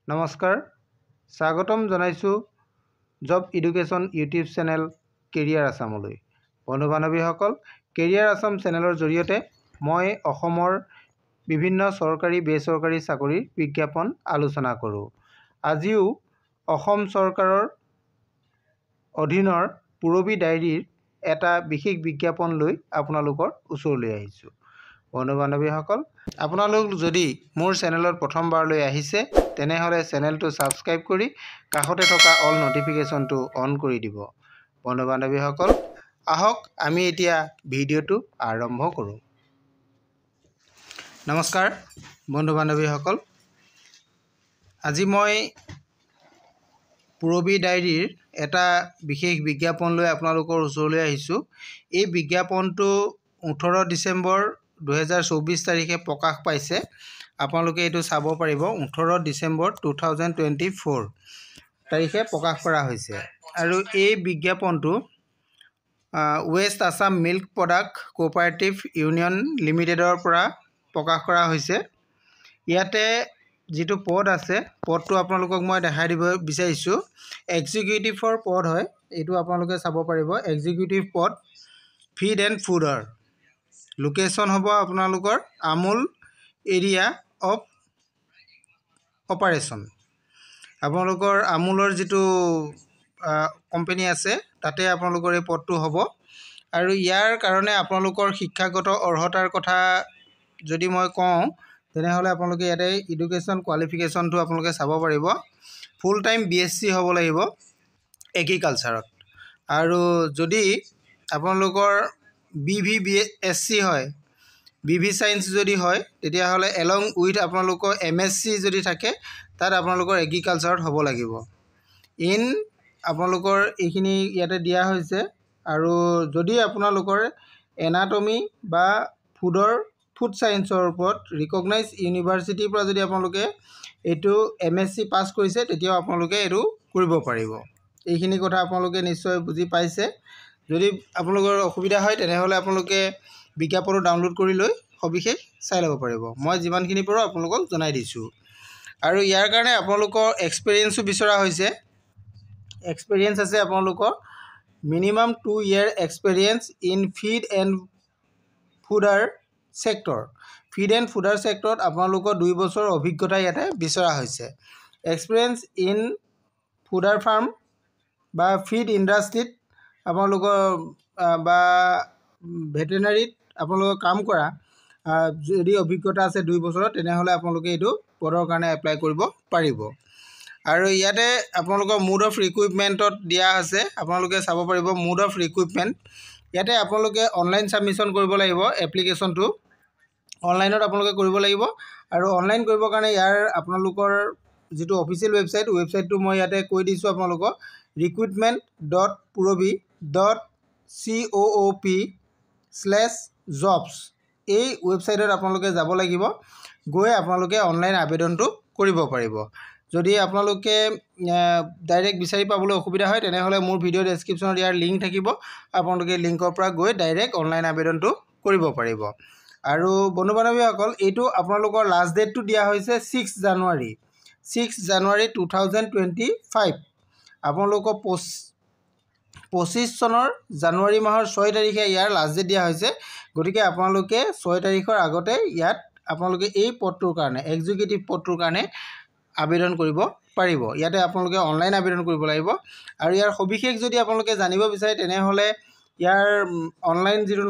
নমস্কাৰ স্বাগতম জনাইছো job education YouTube channel career আসামলৈ বন্ধু বান্ধৱীসকল কেৰিয়াৰ আসাম চেনেলৰ জৰিয়তে মই অসমৰ বিভিন্ন চৰকাৰী বেচৰকাৰী চাকৰিৰ বিজ্ঞাপন আলোচনা কৰোঁ আজিও অসম চৰকাৰৰ অধীনৰ পুৰবী ডায়েৰীৰ এটা বিশেষ বিজ্ঞাপন লৈ আপোনালোকৰ ওচৰলৈ আহিছোঁ বন্ধু বান্ধৱীসকল আপোনালোক যদি মোৰ চেনেলত প্ৰথমবাৰলৈ আহিছে তেনেহলে চেনেলটো সাবস্ক্ৰাইব কৰি কাষতে থকা অল নোটিফিকেশনটো অন কৰি দিব বন্ধু বান্ধৱীসকল আহক আমি এতিয়া ভিডিঅটো আৰম্ভ কৰোঁ নমস্কাৰ বন্ধু বান্ধৱীসকল আজি মই পুৰবী ডায়েৰীৰ এটা বিশেষ বিজ্ঞাপন লৈ আপোনালোকৰ ওচৰলৈ আহিছোঁ এই বিজ্ঞাপনটো 18 ডিসেম্বৰ 2024 তাৰিখে প্ৰকাশ পাইছে আপোনালোকে এটো চাব পাৰিব 18 ডিসেম্বৰ 2024 তাৰিখে প্ৰকাশ কৰা হৈছে আৰু এই বিজ্ঞাপনটো west Assam milk product cooperative union লিমিটেডৰ পৰা প্ৰকাশ কৰা হৈছে ইয়াতে যেটো পদ আছে পদটো আপোনালোকক মই দেখাই দিব বিচাৰিছো এক্সিকিউটিভৰ পদ হয় এটো আপোনালোকে চাব পাৰিব এক্সিকিউটিভ পদ ফিড এণ্ড ফুডৰ লোকেশন হ'ব আপোনালোকৰ আমুল এৰিয়া অফ অপাৰেশন আপোনালোকৰ আমুলৰ যেটো কোম্পানী আছে তাতে আপোনালোকৰ এই পদটো হ'ব আৰু ইয়াৰ কাৰণে আপোনালোকৰ শিক্ষাগত অৰ্হতাৰ কথা যদি মই কওঁ তেনেহলে আপোনালোকে ইয়াতে এডুকেশ্যন কোৱালিফিকেশনটো আপোনালোকে চাব পাৰিব ফুল টাইম বিএসসি হ'ব লাগিব এগ্ৰিকালচাৰত আৰু যদি আপোনালোকৰ বিভিবিএসসি হয় বিভি সায়েন্স যদি হয় তেতিয়া হলে এলং উইথ আপোনালোকৰ এমএসসি যদি থাকে তাত আপোনালোকৰ এগ্ৰিকালচাৰত হ'ব লাগিব ইন আপোনালোকৰ এইখিনি ইয়াতে দিয়া হৈছে আৰু যদি আপোনালোকৰ এনাটমি বা ফুড সায়েন্সৰ ওপৰত ৰিকগনাইজ ইউনিভাৰ্সিটিৰ পৰা যদি আপোনালোকে এটো এমএসসি পাস কৰিছে তেতিয়া আপোনালোকে এটো কৰিব পাৰিব এইখিনি কথা আপোনালোকে নিশ্চয় বুজি পাইছে যদি আপোনালোকৰ অসুবিধা হয় তেনেহলে আপোনালোকে বিজ্ঞাপনটো ডাউনলোড কৰি লৈ সবিশেষ চাই ল'ব পাৰিব মই যিমানখিনি পাৰো আপোনালোকক জনাই দিছো আৰু ইয়াৰ কাৰণে আপোনালোকৰ এক্সপেৰিয়েন্সও বিচৰা হৈছে এক্সপেৰিয়েন্স আছে আপোনালোকৰ minimum 2 year experience in feed and fodder sector feed and fodder সেক্টৰত আপোনালোকৰ 2 বছৰ অভিজ্ঞতা ইয়াতে বিচৰা হৈছে এক্সপেৰিয়েন্স ইন ফুডাৰ ফাৰ্ম বা ফিড ইন্ডাষ্ট্ৰীত আপোনালোকৰ বা ভেটেনাৰীত আপোনালোকৰ কাম কৰা যদি অভিজ্ঞতা আছে 2 বছৰৰ তেনেহলে আপোনালোকে এটো পদৰ কাৰণে এপ্লাই কৰিব পাৰিব আৰু ইয়াতে আপোনালোকৰ মোড অফ ৰিক্ৰুটমেন্টত দিয়া আছে আপোনালোকে চাব পাৰিব মোড অফ ৰিক্ৰুটমেন্ট ইয়াতে আপোনালোকে অনলাইন সাবমিশন কৰিব লাগিব এপ্লিকেশনটো অনলাইনত আপোনালোকে কৰিব লাগিব আৰু অনলাইন কৰিবৰ কাৰণে ইয়াৰ আপোনালোকৰ যেটো অফিচিয়েল ৱেবসাইটটো মই ইয়াতে কৈ দিছো আপোনালোকক recruitment.purobi.coop/jobs এই ৱেবসাইটত আপোনালোকে যাব লাগিব গৈ আপোনালোকে অনলাইন আবেদনটো কৰিব পাৰিব যদি আপোনালোকে ডাইৰেক্ট বিচাৰি পাবলৈ অসুবিধা হয় তেনেহলে মোৰ ভিডিও ডেসক্ৰিপচনত ইয়াৰ লিংক থাকিব আপোনালোকে লিংকৰ পৰা গৈ ডাইৰেক্ট অনলাইন আবেদনটো কৰিব পাৰিব আৰু বন্ধু বান্ধৱীসকল এইটো আপোনালোকৰ লাষ্ট ডেটটো দিয়া হৈছে 6 জানুৱাৰী 2025 আপোনালোকৰ 25 চনৰ জানুৱাৰী মাহৰ 6 তাৰিখে ইয়াৰ লাষ্ট ডেট দিয়া হৈছে গতিকে আপোনালোকে 6 তাৰিখৰ আগতে ইয়াত আপোনালোকে এই পদটোৰ কাৰণে এক্সিকিউটিভ পদটোৰ কাৰণে আবেদন কৰিব পাৰিব ইয়াতে আপোনালোকে অনলাইন আবেদন কৰিব লাগিব আৰু ইয়াৰ সবিশেষ যদি আপোনালোকে জানিব বিচাৰে তেনেহলে ইয়াৰ অনলাইন যেটো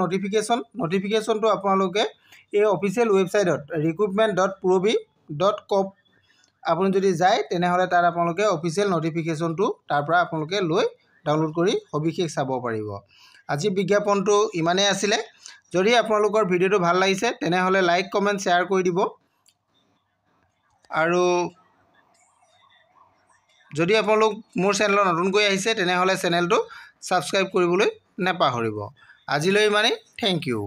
নটিফিকেশনটো আপোনালোকে এই অফিচিয়েল ৱেবসাইটত recruitment.purobi.coop আপুনি যদি যায় তেনেহলে তাত আপোনালোকে অফিচিয়েল নটিফিকেশনটো তাৰ পৰা আপোনালোকে লৈ ডাউনলোড কৰি সবিশেষ চাব পাৰিব আজি বিজ্ঞাপনটো ইমানে আছিল যদি আপোনালোকৰ ভিডিওটো ভাল লাগিছে তেনেহলে লাইক কমেন্ট শেয়াৰ কৰি দিব আৰু যদি আপোনালোক মোৰ চেনেলত নতুনকৈ আহিছে তেনেহলে চেনেলটো সাবস্ক্ৰাইব কৰিবলৈ নাপাহৰিব আজিলৈ ইমানে থ্যাংক ইউ